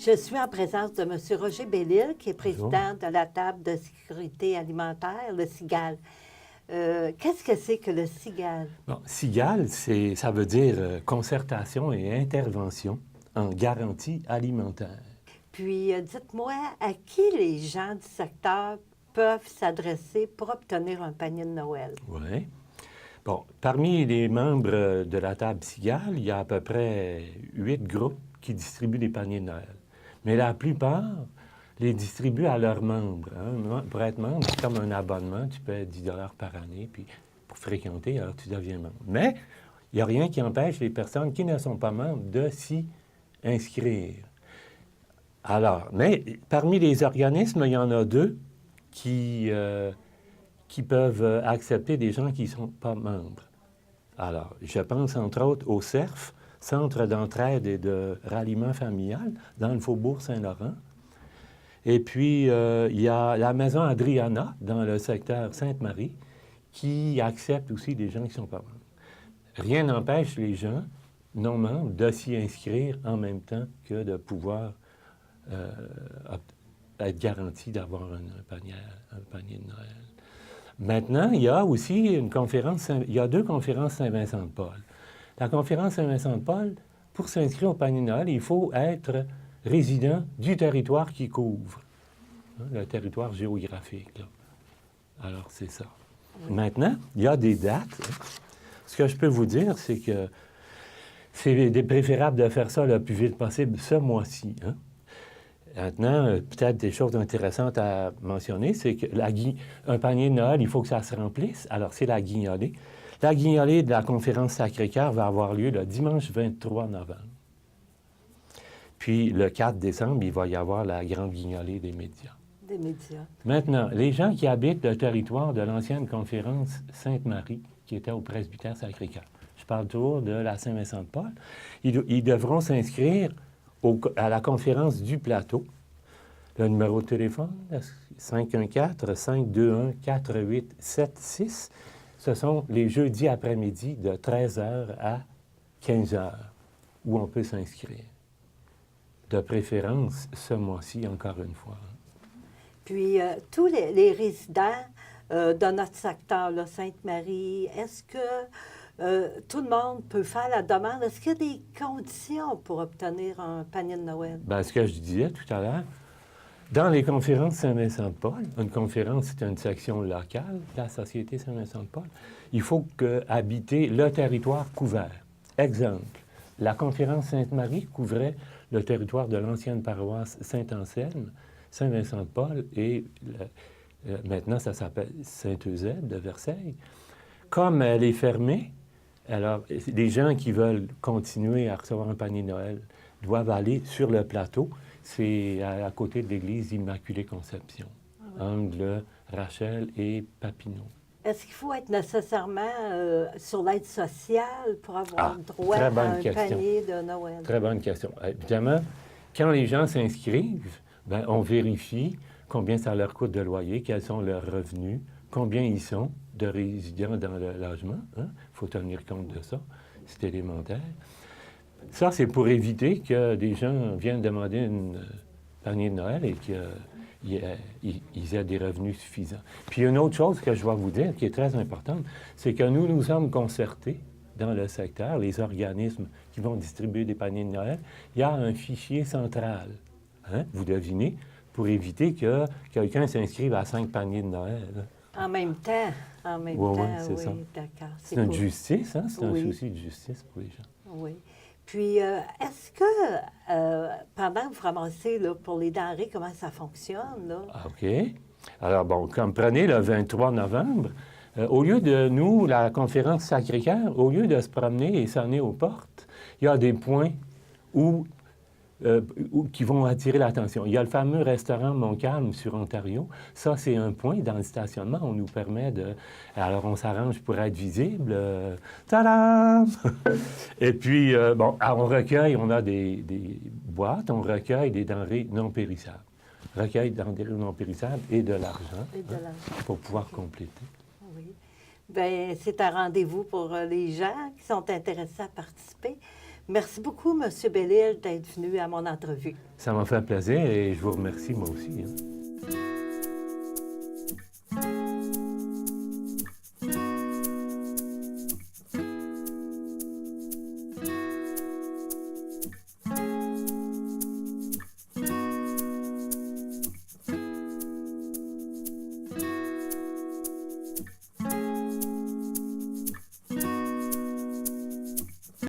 Je suis en présence de M. Roger Bellil, qui est Bonjour. président de la table de sécurité alimentaire, le CIGAL. Qu'est-ce que c'est que le CIGAL? Bon, CIGAL, ça veut dire concertation et intervention en garantie alimentaire. Puis, dites-moi, à qui les gens du secteur peuvent s'adresser pour obtenir un panier de Noël? Oui. Bon, parmi les membres de la table CIGAL, il y a à peu près 8 groupes qui distribuent des paniers de Noël. Mais la plupart les distribuent à leurs membres. Hein. Pour être membre, c'est comme un abonnement. Tu paies 10 par année, puis pour fréquenter, alors tu deviens membre. Mais il n'y a rien qui empêche les personnes qui ne sont pas membres de s'y inscrire. Alors, mais parmi les organismes, il y en a 2 qui peuvent accepter des gens qui ne sont pas membres. Alors, je pense entre autres au CERF, Centre d'entraide et de ralliement familial, dans le Faubourg Saint-Laurent. Et puis, il y a la Maison Adriana, dans le secteur Sainte-Marie, qui accepte aussi des gens qui ne sont pas membres. Rien n'empêche les gens non membres de s'y inscrire en même temps que de pouvoir être garantis d'avoir un panier de Noël. Maintenant, il y a aussi il y a 2 conférences Saint-Vincent-de-Paul. La conférence Saint-Vincent-de-Paul, pour s'inscrire au panier de Noël, il faut être résident du territoire qui couvre, hein, le territoire géographique. Là. Alors, c'est ça. Oui. Maintenant, il y a des dates. Ce que je peux vous dire, c'est que c'est préférable de faire ça le plus vite possible ce mois-ci. Hein? Maintenant, peut-être des choses intéressantes à mentionner, c'est que un panier de Noël, il faut que ça se remplisse. Alors, c'est la guignolée. La guignolée de la conférence Sacré-Cœur va avoir lieu le dimanche 23 novembre. Puis, le 4 décembre, il va y avoir la grande guignolée des médias. Des médias. Maintenant, les gens qui habitent le territoire de l'ancienne conférence Sainte-Marie, qui était au presbytère Sacré-Cœur, je parle toujours de la Saint-Vincent-de-Paul, ils devront s'inscrire à la conférence du plateau. Le numéro de téléphone, 514-521-4876. Ce sont les jeudis après-midi de 13h à 15h où on peut s'inscrire. De préférence, ce mois-ci, encore une fois. Puis, tous les résidents de notre secteur, là, Sainte-Marie, est-ce que tout le monde peut faire la demande? Est-ce qu'il y a des conditions pour obtenir un panier de Noël? Bien, ce que je disais tout à l'heure, dans les conférences Saint-Vincent-de-Paul, une conférence, c'est une section locale de la Société Saint-Vincent-de-Paul, il faut habiter le territoire couvert. Exemple, la conférence Sainte-Marie couvrait le territoire de l'ancienne paroisse Saint-Anselme, Saint-Vincent-de-Paul et maintenant ça s'appelle Saint-Eusèbe de Versailles. Comme elle est fermée, alors les gens qui veulent continuer à recevoir un panier de Noël doivent aller sur le plateau. C'est à côté de l'église Immaculée Conception, angle Rachel et Papineau. Est-ce qu'il faut être nécessairement sur l'aide sociale pour avoir droit à un panier de Noël? Très bonne question. Évidemment, quand les gens s'inscrivent, bien, on vérifie combien ça leur coûte de loyer, quels sont leurs revenus, combien ils sont de résidents dans le logement. Il faut tenir compte de ça. C'est élémentaire. Ça, c'est pour éviter que des gens viennent demander un panier de Noël et qu'ils aient des revenus suffisants. Puis une autre chose que je vais vous dire, qui est très importante, c'est que nous sommes concertés dans le secteur, les organismes qui vont distribuer des paniers de Noël. Il y a un fichier central, hein, vous devinez, pour éviter que quelqu'un s'inscrive à 5 paniers de Noël. En même temps, oui, c'est ça. D'accord. C'est une justice, hein? C'est un souci de justice pour les gens. Oui. Puis, est-ce que, pendant que vous ramassez là, pour les denrées, comment ça fonctionne? Là? OK. Alors, bon, comme prenez le 23 novembre, au lieu de nous, la conférence Sacré-Cœur, au lieu de se promener et sonner aux portes, il y a des points qui vont attirer l'attention. Il y a le fameux restaurant Montcalm sur Ontario. Ça, c'est un point dans le stationnement. On nous permet de... Alors, on s'arrange pour être visible. Tadam! Et puis, bon, on recueille, on a des boîtes, on recueille des denrées non périssables. Recueil de denrées non périssables et de l'argent pour pouvoir compléter. Oui. Bien, c'est un rendez-vous pour les gens qui sont intéressés à participer. Merci beaucoup, M. Bellil, d'être venu à mon entrevue. Ça m'a fait plaisir et je vous remercie moi aussi, hein.